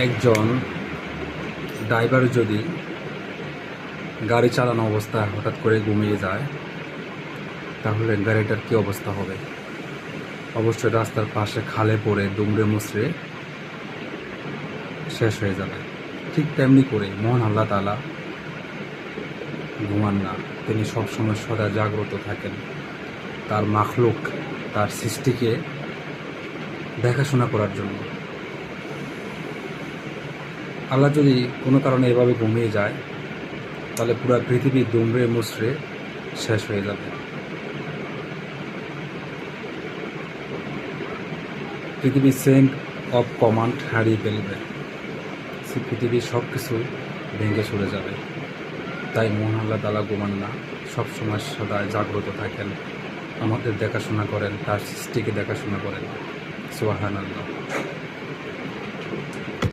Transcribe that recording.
একজন ড্রাইভার যদি গাড়ি চালানো অবস্থায় হঠাৎ করে ঘুমিয়ে যায়, তাহলে গাড়িটার কী অবস্থা হবে? অবশ্যই রাস্তার পাশে খালে পড়ে দুমড়ে মুচড়ে শেষ হয়ে যাবে। ঠিক তেমনি করে মহান আল্লাহ তাআলা ঘুমান না, তিনি সবসময় সদা জাগ্রত থাকেন। তার মাখলুক, তার সৃষ্টিকে দেখাশোনা করার জন্য। আল্লাহ যদি কোনো কারণে এভাবে ঘুমিয়ে যায়, তাহলে পুরো পৃথিবী দুমড়ে মুচড়ে শেষ হয়ে যাবে। পৃথিবীর চেইন অফ কমান্ড হারিয়ে ফেলবে, পৃথিবীর সব কিছু ভেঙে চলে যাবে। তাই মহান আল্লাহ তাআলা ঘুমান না, সবসময় সদায় জাগ্রত থাকেন, আমাদের দেখাশোনা করেন, তার সৃষ্টিকে দেখাশোনা করেন। সুবহানাল্লাহ।